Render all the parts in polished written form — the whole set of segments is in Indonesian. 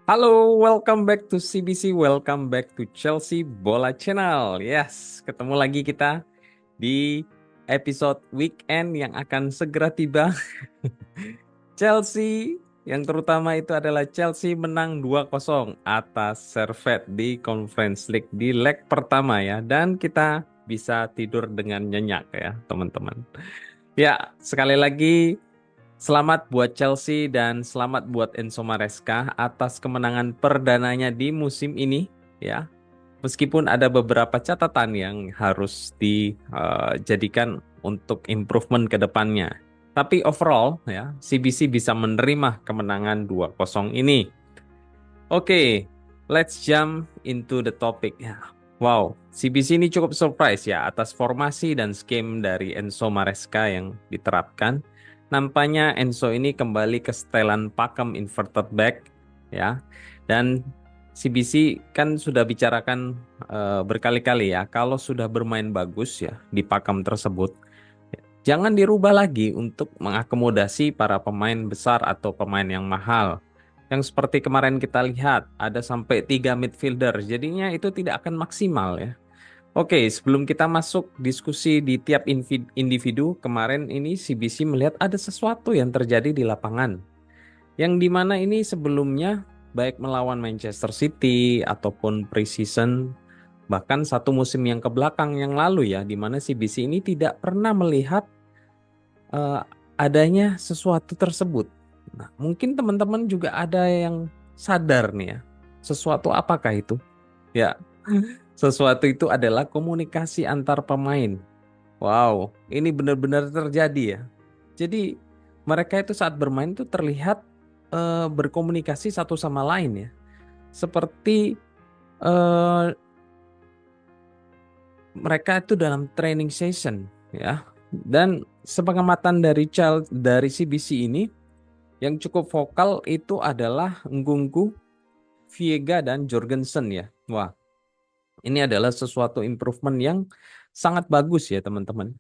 Halo, welcome back to CBC, welcome back to Chelsea Bola Channel. Yes, ketemu lagi kita di episode weekend yang akan segera tiba. Chelsea, yang terutama itu adalah Chelsea menang 2-0 atas Servette di Conference League di leg pertama ya. Dan kita bisa tidur dengan nyenyak ya, teman-teman. Ya, sekali lagi selamat buat Chelsea dan selamat buat Enzo Maresca atas kemenangan perdananya di musim ini ya. Meskipun ada beberapa catatan yang harus dijadikan untuk improvement ke depannya. Tapi overall ya, CBC bisa menerima kemenangan 2-0 ini. Oke, let's jump into the topic ya. Wow, CBC ini cukup surprise ya atas formasi dan scheme dari Enzo Maresca yang diterapkan. Nampaknya Enzo ini kembali ke setelan pakem inverted back ya. Dan CBC kan sudah bicarakan berkali-kali ya, kalau sudah bermain bagus ya di pakem tersebut, jangan dirubah lagi untuk mengakomodasi para pemain besar atau pemain yang mahal. Yang seperti kemarin kita lihat, ada sampai 3 midfielder, jadinya itu tidak akan maksimal ya. Oke, sebelum kita masuk diskusi di tiap individu, kemarin ini CBC melihat ada sesuatu yang terjadi di lapangan. Yang dimana ini sebelumnya, baik melawan Manchester City ataupun pre-season, bahkan satu musim yang kebelakang yang lalu ya, dimana CBC ini tidak pernah melihat eh, adanya sesuatu tersebut. Nah, mungkin teman-teman juga ada yang sadar nih ya, sesuatu apakah itu? Ya, sesuatu itu adalah komunikasi antar pemain. Wow, ini benar-benar terjadi ya. Jadi mereka itu saat bermain itu terlihat berkomunikasi satu sama lain ya. Seperti eh, mereka itu dalam training session ya. Dan sepengamatan dari CBC ini yang cukup vokal itu adalah Ngunku, Viega dan Jorgensen ya. Wah, ini adalah sesuatu improvement yang sangat bagus ya teman-teman.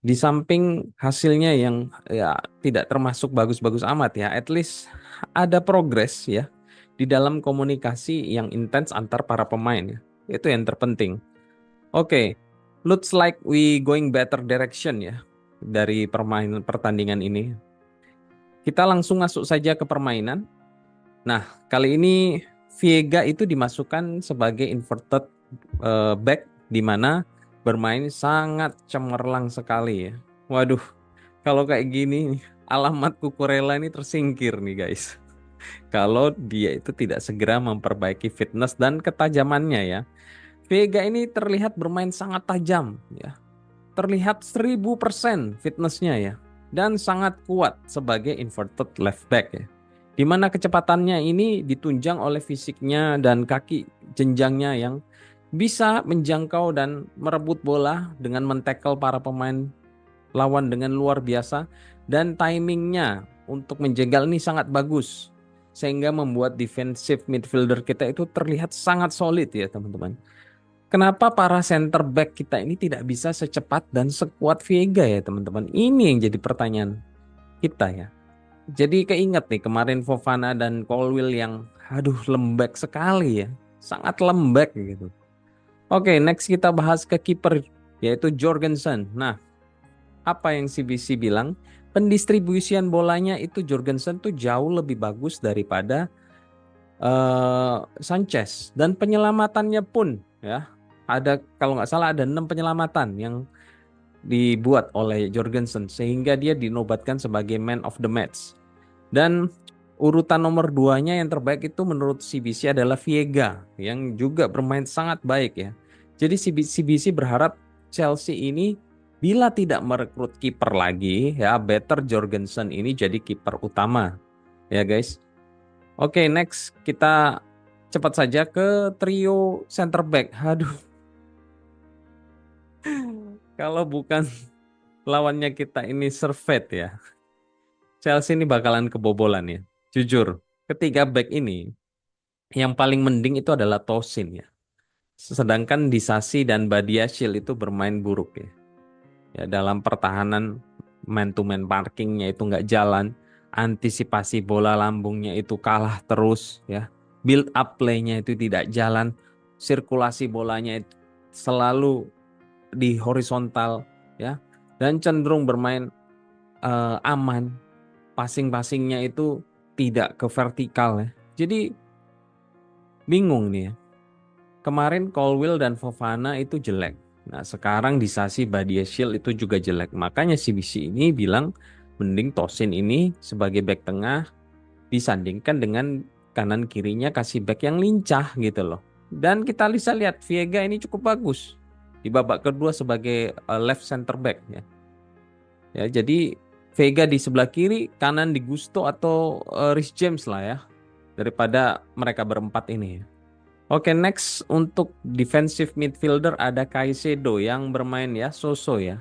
Di samping hasilnya yang ya tidak termasuk bagus-bagus amat ya, at least ada progres ya di dalam komunikasi yang intens antar para pemain ya. Itu yang terpenting. Oke, looks like we going better direction ya dari permainan pertandingan ini. Kita langsung masuk saja ke permainan. Nah, kali ini Viega itu dimasukkan sebagai inverted back di mana bermain sangat cemerlang sekali ya. Waduh, kalau kayak gini alamat Cucurella ini tersingkir nih guys. Kalau dia itu tidak segera memperbaiki fitness dan ketajamannya ya. Vega ini terlihat bermain sangat tajam ya. Terlihat 1000% fitnessnya ya. Dan sangat kuat sebagai inverted left back ya. Di mana kecepatannya ini ditunjang oleh fisiknya dan kaki jenjangnya yang bisa menjangkau dan merebut bola dengan men-tackle para pemain lawan dengan luar biasa, dan timingnya untuk menjegal ini sangat bagus sehingga membuat defensive midfielder kita itu terlihat sangat solid ya teman-teman. Kenapa para center back kita ini tidak bisa secepat dan sekuat Vega ya teman-teman? Ini yang jadi pertanyaan kita ya. Jadi keinget nih kemarin Fofana dan Colwill yang aduh lembek sekali ya. Sangat lembek gitu. Oke, next kita bahas ke kiper yaitu Jorgensen. Nah, apa yang CBC bilang? Pendistribusian bolanya itu Jorgensen tuh jauh lebih bagus daripada Sanchez, dan penyelamatannya pun ya ada, kalau nggak salah ada 6 penyelamatan yang dibuat oleh Jorgensen sehingga dia dinobatkan sebagai man of the match. Dan urutan nomor 2-nya yang terbaik itu menurut CBC adalah Viega yang juga bermain sangat baik ya. Jadi CBC berharap Chelsea ini bila tidak merekrut kiper lagi ya, better Jorgensen ini jadi kiper utama ya guys. Oke, next kita cepat saja ke trio center back. Aduh, kalau bukan lawannya kita ini Servette ya, Chelsea ini bakalan kebobolan ya. Jujur, ketiga back ini yang paling mending itu adalah Tosin ya. Sedangkan Disasi dan Badiashile itu bermain buruk ya. Ya dalam pertahanan, man to man parkingnya itu nggak jalan, antisipasi bola lambungnya itu kalah terus ya. build up play-nya itu tidak jalan, sirkulasi bolanya itu selalu di horizontal ya, dan cenderung bermain aman, passing-passingnya itu tidak ke vertikal ya. Jadi bingung nih ya. Kemarin Colwill dan Fofana itu jelek. Nah, sekarang Disasi Badiashile itu juga jelek. Makanya CBC ini bilang mending Tosin ini sebagai back tengah disandingkan dengan kanan kirinya kasih back yang lincah gitu loh. Dan kita bisa lihat Viega ini cukup bagus di babak kedua sebagai left center back ya. Ya, jadi Vega di sebelah kiri, kanan di Gusto atau Reece James lah ya, daripada mereka berempat ini ya. Oke, next untuk defensive midfielder ada Caicedo yang bermain ya, so-so ya.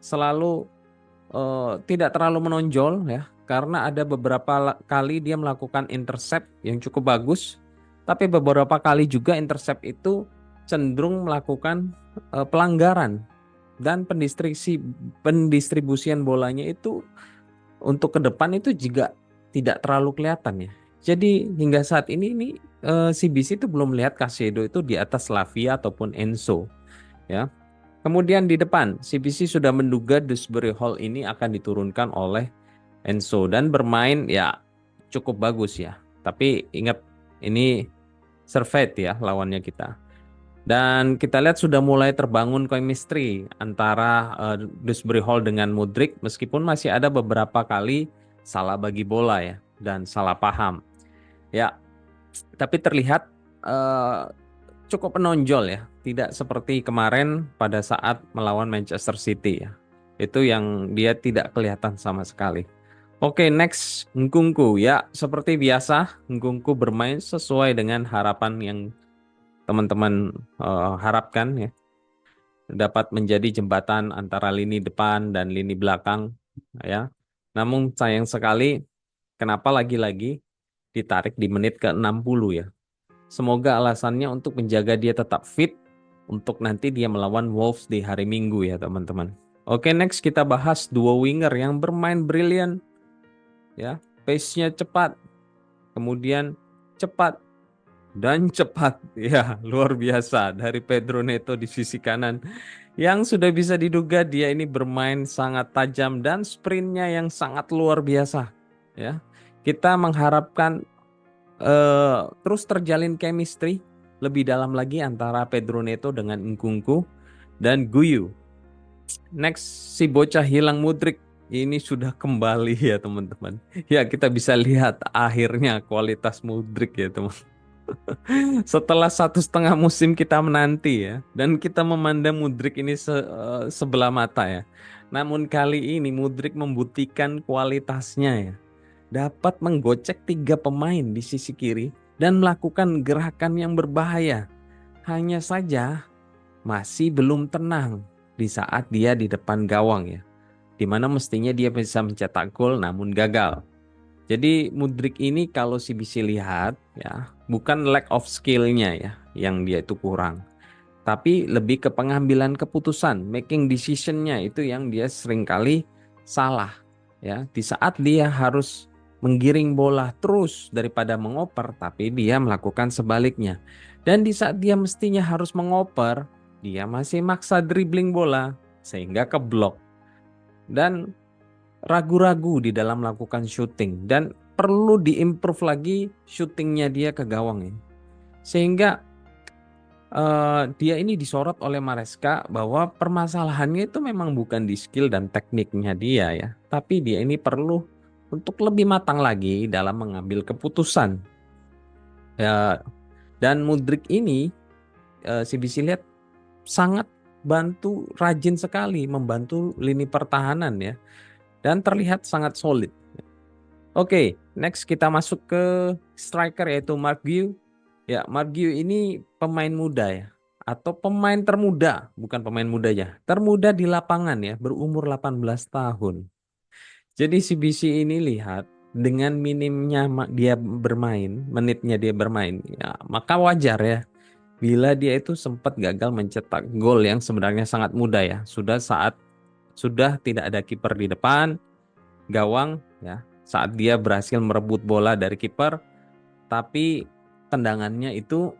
Selalu tidak terlalu menonjol ya, karena ada beberapa kali dia melakukan intercept yang cukup bagus, tapi beberapa kali juga intercept itu cenderung melakukan pelanggaran, dan pendistribusian bolanya itu untuk ke depan itu juga tidak terlalu kelihatan ya. Jadi hingga saat ini CBC itu belum melihat Caicedo itu di atas Lavia ataupun Enzo ya. Kemudian di depan CBC sudah menduga Dewsbury Hall ini akan diturunkan oleh Enzo dan bermain ya cukup bagus ya. Tapi ingat ini Servette ya lawannya kita. Dan kita lihat sudah mulai terbangun chemistry antara Dewsbury Hall dengan Mudryk, meskipun masih ada beberapa kali salah bagi bola ya dan salah paham. Ya, tapi terlihat cukup menonjol ya, tidak seperti kemarin pada saat melawan Manchester City ya. Itu yang dia tidak kelihatan sama sekali. Oke, next Nkunku ya, seperti biasa Nkunku bermain sesuai dengan harapan yang teman-teman harapkan ya, dapat menjadi jembatan antara lini depan dan lini belakang ya. Namun sayang sekali kenapa lagi-lagi ditarik di menit ke-60 ya. Semoga alasannya untuk menjaga dia tetap fit untuk nanti dia melawan Wolves di hari Minggu ya teman-teman. Oke, next kita bahas dua winger yang bermain brilian ya. Pace-nya cepat, kemudian cepat dan cepat ya, luar biasa dari Pedro Neto di sisi kanan yang sudah bisa diduga dia ini bermain sangat tajam dan sprintnya yang sangat luar biasa ya. Kita mengharapkan terus terjalin chemistry lebih dalam lagi antara Pedro Neto dengan Nkunku dan Guyu. Next, si bocah hilang Mudryk ini sudah kembali ya teman-teman. Ya, kita bisa lihat akhirnya kualitas Mudryk ya teman. Setelah 1,5 musim kita menanti ya, dan kita memandang Mudryk ini sebelah mata ya. Namun kali ini Mudryk membuktikan kualitasnya ya. Dapat menggocek 3 pemain di sisi kiri dan melakukan gerakan yang berbahaya. Hanya saja masih belum tenang di saat dia di depan gawang ya. Dimana mestinya dia bisa mencetak gol namun gagal. Jadi Mudryk ini kalau CBC lihat ya, bukan lack of skill-nya ya yang dia itu kurang. Tapi lebih ke pengambilan keputusan, making decision-nya itu yang dia seringkali salah ya. Di saat dia harus menggiring bola terus daripada mengoper, tapi dia melakukan sebaliknya. Dan di saat dia mestinya harus mengoper, dia masih maksa dribbling bola sehingga keblok. Dan ragu-ragu di dalam melakukan shooting dan perlu diimprove lagi shootingnya dia ke gawang ini. Sehingga dia ini disorot oleh Maresca bahwa permasalahannya itu memang bukan di skill dan tekniknya dia ya, tapi dia ini perlu untuk lebih matang lagi dalam mengambil keputusan. Ya, dan Mudryk ini CBC lihat sangat rajin sekali membantu lini pertahanan ya, dan terlihat sangat solid. Oke, next kita masuk ke striker yaitu Mark Guehi. Ya, Mark Guehi ini pemain muda ya, atau pemain termuda, bukan pemain muda ya, termuda di lapangan ya, berumur 18 tahun. Jadi CBC ini lihat dengan minimnya dia bermain, menitnya dia bermain, ya maka wajar ya bila dia itu sempat gagal mencetak gol yang sebenarnya sangat mudah ya. Sudah tidak ada kiper di depan gawang ya, saat dia berhasil merebut bola dari kiper, tapi tendangannya itu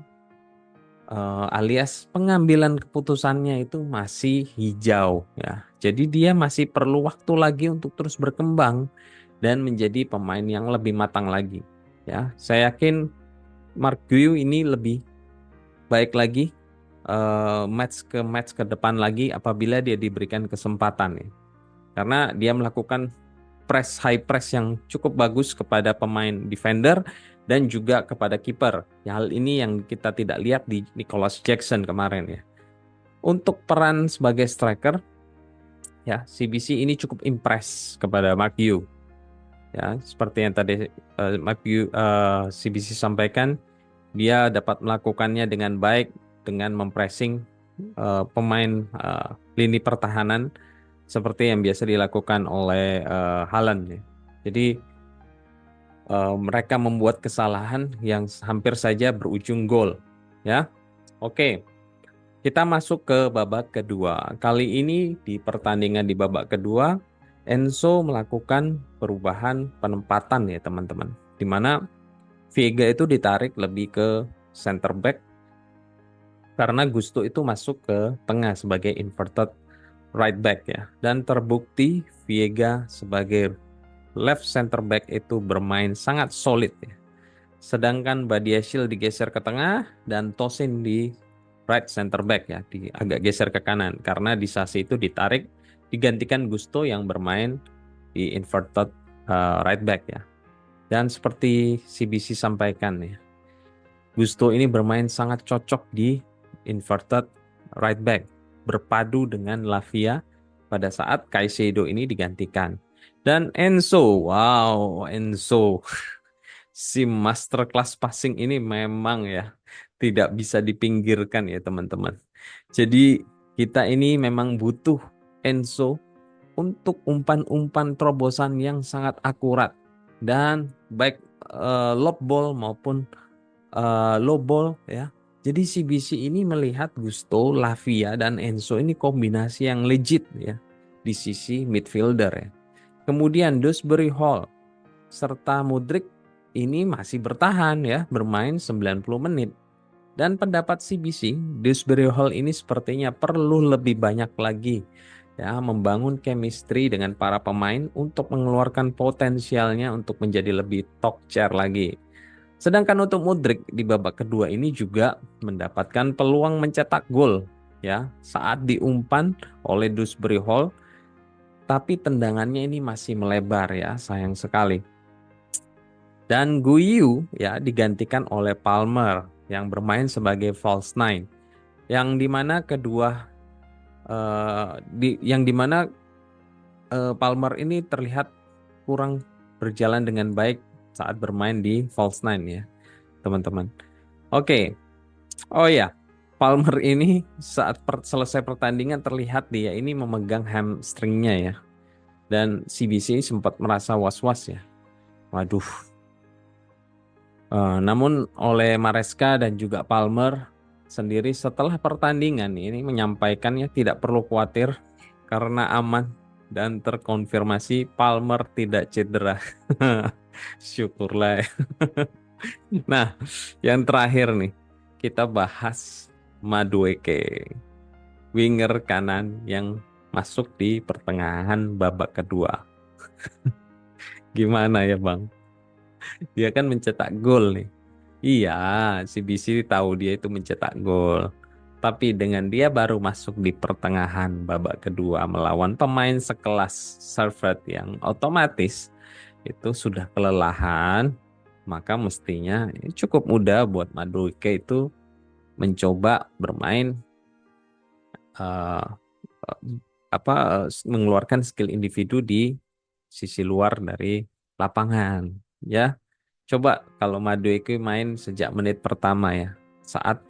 alias pengambilan keputusannya itu masih hijau ya. Jadi dia masih perlu waktu lagi untuk terus berkembang dan menjadi pemain yang lebih matang lagi. Ya, saya yakin Mark Gu ini lebih baik lagi match ke depan lagi apabila dia diberikan kesempatan ya. Karena dia melakukan high press yang cukup bagus kepada pemain defender dan juga kepada kiper. Ya, hal ini yang kita tidak lihat di Nicholas Jackson kemarin ya. Untuk peran sebagai striker ya, CBC ini cukup impress kepada Mark Yu. Ya, seperti yang tadi Mark Yu CBC sampaikan, dia dapat melakukannya dengan baik dengan mempressing pemain lini pertahanan seperti yang biasa dilakukan oleh Haaland ya. Jadi mereka membuat kesalahan yang hampir saja berujung gol ya. Oke, kita masuk ke babak kedua. Kali ini di pertandingan di babak kedua, Enzo melakukan perubahan penempatan ya teman-teman, di mana Vega itu ditarik lebih ke center back karena Gusto itu masuk ke tengah sebagai inverted right back ya. Dan terbukti Vega sebagai left center back itu bermain sangat solid ya. Sedangkan Badiashile digeser ke tengah dan Tosin di right center back ya, agak geser ke kanan karena Disasi itu ditarik digantikan Gusto yang bermain di inverted right back ya. Dan seperti CBC sampaikan ya, Gusto ini bermain sangat cocok di inverted right back, berpadu dengan Lavia pada saat Caicedo ini digantikan. Dan Enzo, wow, Enzo, si masterclass passing ini memang ya tidak bisa dipinggirkan ya teman-teman. Jadi kita ini memang butuh Enzo untuk umpan-umpan terobosan yang sangat akurat dan baik lob ball maupun low ball ya. Jadi CBC ini melihat Gusto, Lavia dan Enzo ini kombinasi yang legit ya di sisi midfielder ya. Kemudian Dewsbury Hall serta Mudryk ini masih bertahan ya, bermain 90 menit. Dan pendapat CBC, Dewsbury Hall ini sepertinya perlu lebih banyak lagi ya membangun chemistry dengan para pemain untuk mengeluarkan potensialnya untuk menjadi lebih top chair lagi. Sedangkan untuk Mudryk di babak kedua ini juga mendapatkan peluang mencetak gol ya saat diumpan oleh Dewsbury Hall, tapi tendangannya ini masih melebar ya, sayang sekali. Dan Guiu ya digantikan oleh Palmer yang bermain sebagai false nine, yang dimana Palmer ini terlihat kurang berjalan dengan baik saat bermain di false nine ya teman-teman. Oke. Oh ya, Palmer ini saat selesai pertandingan terlihat dia ini memegang hamstringnya ya. Dan CBC sempat merasa was-was ya. Waduh. Namun oleh Maresca dan juga Palmer sendiri setelah pertandingan ini menyampaikannya tidak perlu khawatir karena aman dan terkonfirmasi Palmer tidak cedera. Syukurlah. Nah, yang terakhir nih kita bahas Madueke, winger kanan yang masuk di pertengahan babak kedua. Gimana ya Bang? Dia kan mencetak gol nih. Iya, CBC tahu dia itu mencetak gol. Tapi dengan dia baru masuk di pertengahan babak kedua melawan pemain sekelas Servette yang otomatis itu sudah kelelahan, maka mestinya cukup mudah buat Madueke itu mencoba bermain uh, mengeluarkan skill individu di sisi luar dari lapangan ya. Coba kalau Madueke main sejak menit pertama ya, saat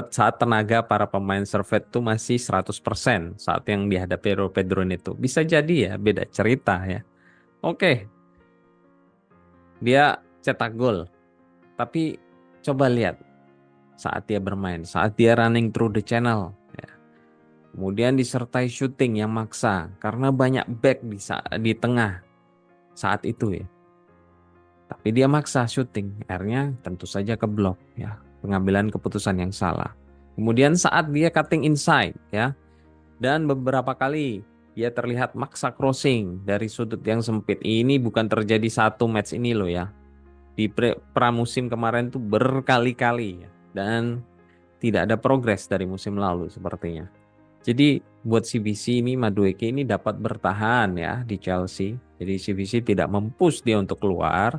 saat tenaga para pemain Servette itu masih 100% saat yang dihadapi Pedro itu. Bisa jadi ya beda cerita ya. Oke, dia cetak gol. Tapi coba lihat saat dia bermain, saat dia running through the channel ya. Kemudian disertai shooting yang maksa karena banyak back di tengah saat itu ya. tapi dia maksa syuting, akhirnya tentu saja keblok ya, pengambilan keputusan yang salah. Kemudian saat dia cutting inside ya, dan beberapa kali dia terlihat maksa crossing dari sudut yang sempit. Ini bukan terjadi satu match ini loh ya. Di pramusim kemarin tuh berkali-kali ya. Dan tidak ada progres dari musim lalu sepertinya. Jadi buat CBC ini Madueke ini dapat bertahan ya di Chelsea. Jadi CBC tidak mempush dia untuk keluar,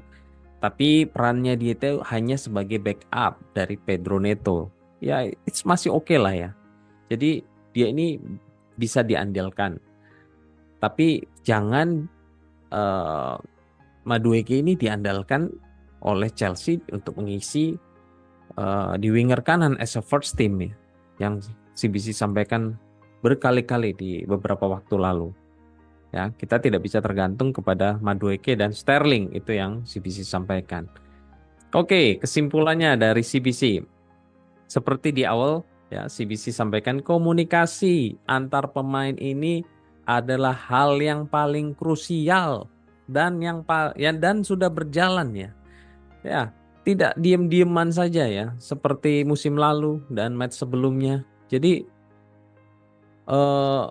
tapi perannya dia itu hanya sebagai backup dari Pedro Neto. Ya, masih oke lah ya. Jadi dia ini bisa diandalkan. Tapi jangan Madueke ini diandalkan oleh Chelsea untuk mengisi di winger kanan as a first team ya, yang CBC sampaikan berkali-kali di beberapa waktu lalu. Ya, kita tidak bisa tergantung kepada Madueke dan Sterling, itu yang CBC sampaikan. Oke, kesimpulannya dari CBC. Seperti di awal ya, CBC sampaikan komunikasi antar pemain ini adalah hal yang paling krusial dan dan sudah berjalan ya. Ya, tidak diam-diaman saja ya, seperti musim lalu dan match sebelumnya. Jadi eh,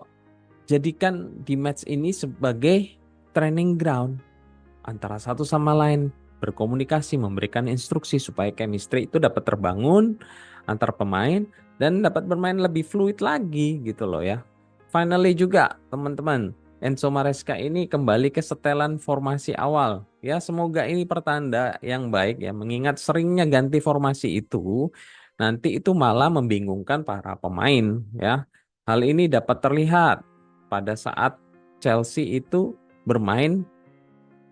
jadikan di match ini sebagai training ground antara satu sama lain, berkomunikasi, memberikan instruksi supaya chemistry itu dapat terbangun antar pemain dan dapat bermain lebih fluid lagi gitu loh ya. Finally juga teman-teman, Enzo Maresca ini kembali ke setelan formasi awal. Ya, semoga ini pertanda yang baik ya, mengingat seringnya ganti formasi itu nanti itu malah membingungkan para pemain ya. Hal ini dapat terlihat pada saat Chelsea itu bermain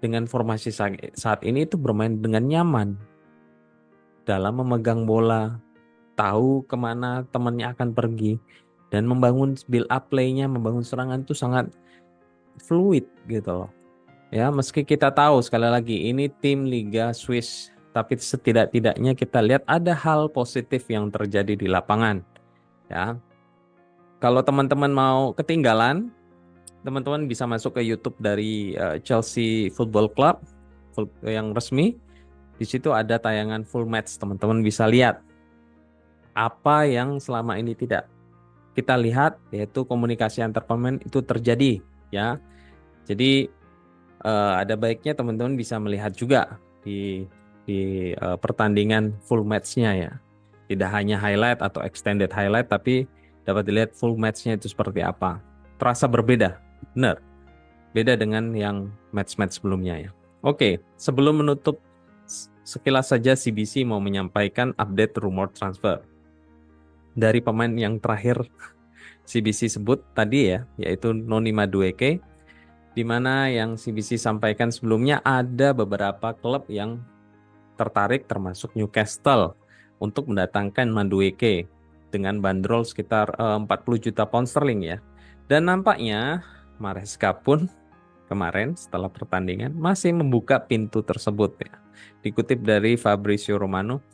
dengan formasi saat ini itu bermain dengan nyaman dalam memegang bola, tahu kemana temannya akan pergi, dan membangun build up play-nya, membangun serangan itu sangat fluid gitu loh. Ya, meski kita tahu sekali lagi ini tim Liga Swiss, tapi setidak-tidaknya kita lihat ada hal positif yang terjadi di lapangan. Ya, kalau teman-teman mau ketinggalan, teman-teman bisa masuk ke YouTube dari Chelsea Football Club yang resmi. Di situ ada tayangan full match, teman-teman bisa lihat apa yang selama ini tidak kita lihat, yaitu komunikasi antar pemain itu terjadi ya. Jadi ada baiknya teman-teman bisa melihat juga di pertandingan full match-nya ya. Tidak hanya highlight atau extended highlight, tapi dapat dilihat full match-nya itu seperti apa. Terasa berbeda, benar. Beda dengan yang match-match sebelumnya ya. Oke, sebelum menutup, sekilas saja CBC mau menyampaikan update rumor transfer dari pemain yang terakhir CBC sebut tadi ya, yaitu Noni Madueke, di mana yang CBC sampaikan sebelumnya ada beberapa klub yang tertarik termasuk Newcastle untuk mendatangkan Madueke dengan bandrol sekitar 40 juta pound sterling ya. Dan nampaknya Maresca pun kemarin setelah pertandingan masih membuka pintu tersebut ya. Dikutip dari Fabrizio Romano,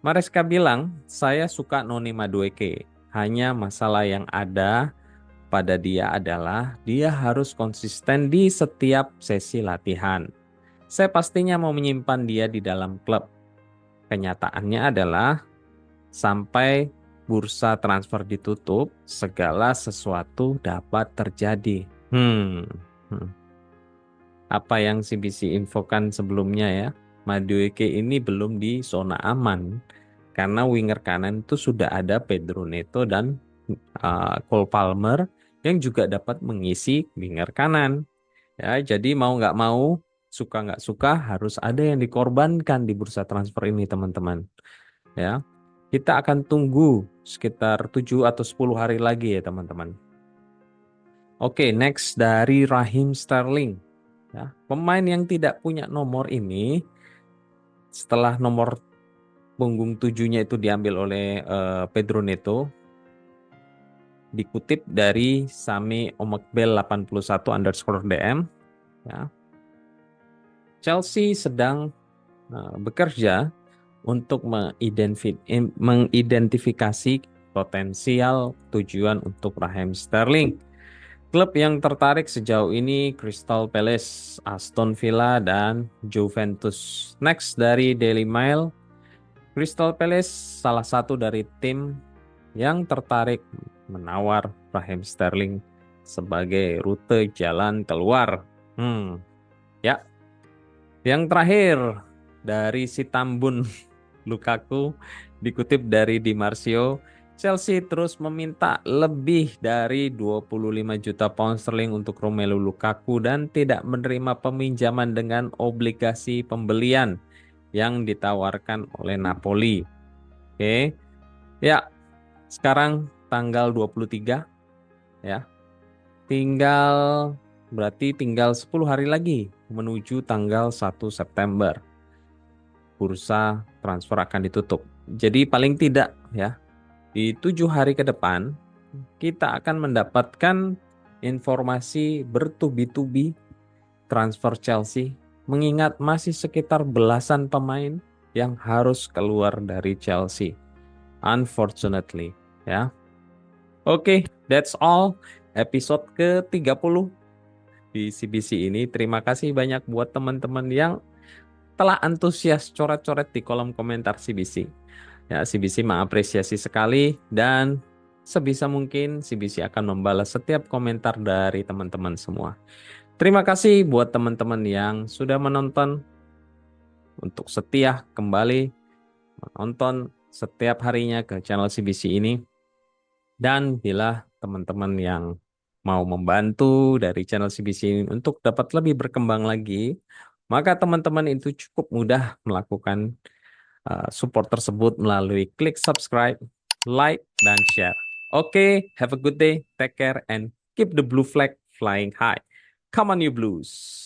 Maresca bilang, "Saya suka Noni Madueke. Hanya masalah yang ada pada dia adalah dia harus konsisten di setiap sesi latihan. Saya pastinya mau menyimpan dia di dalam klub. Kenyataannya adalah sampai bursa transfer ditutup, segala sesuatu dapat terjadi." Hmm. Apa yang CBC infokan sebelumnya ya, Madueke ini belum di zona aman karena winger kanan itu sudah ada Pedro Neto dan Cole Palmer yang juga dapat mengisi winger kanan. Ya, jadi mau nggak mau, suka nggak suka harus ada yang dikorbankan di bursa transfer ini, teman-teman. Ya, kita akan tunggu sekitar 7 atau 10 hari lagi ya, teman-teman. Oke, next dari Raheem Sterling. Ya, pemain yang tidak punya nomor ini, setelah nomor punggung 7-nya itu diambil oleh Pedro Neto, dikutip dari Sami Omakbel 81_DM, ya, Chelsea sedang bekerja untuk mengidentifikasi potensial tujuan untuk Raheem Sterling. Klub yang tertarik sejauh ini Crystal Palace, Aston Villa, dan Juventus. Next dari Daily Mail, Crystal Palace salah satu dari tim yang tertarik menawar Raheem Sterling sebagai rute jalan keluar. Ya, yang terakhir dari si Tambun Lukaku dikutip dari Di Marzio, Chelsea terus meminta lebih dari 25 juta pound sterling untuk Romelu Lukaku dan tidak menerima peminjaman dengan obligasi pembelian yang ditawarkan oleh Napoli. Oke. Ya, sekarang tanggal 23 ya. Berarti tinggal 10 hari lagi menuju tanggal 1 September. Bursa transfer akan ditutup. Jadi paling tidak ya, di 7 hari ke depan kita akan mendapatkan informasi bertubi-tubi transfer Chelsea, mengingat masih sekitar belasan pemain yang harus keluar dari Chelsea. Unfortunately, ya. Oke, that's all episode ke-30 di CBC ini. Terima kasih banyak buat teman-teman yang telah antusias coret-coret di kolom komentar CBC. Ya, CBC mengapresiasi sekali dan sebisa mungkin CBC akan membalas setiap komentar dari teman-teman semua. Terima kasih buat teman-teman yang sudah menonton, untuk setia kembali menonton setiap harinya ke channel CBC ini. Dan bila teman-teman yang mau membantu dari channel CBC ini untuk dapat lebih berkembang lagi, maka teman-teman itu cukup mudah melakukan support tersebut melalui klik subscribe, like, dan share. Oke, have a good day, take care, and keep the blue flag flying high. Come on, you blues!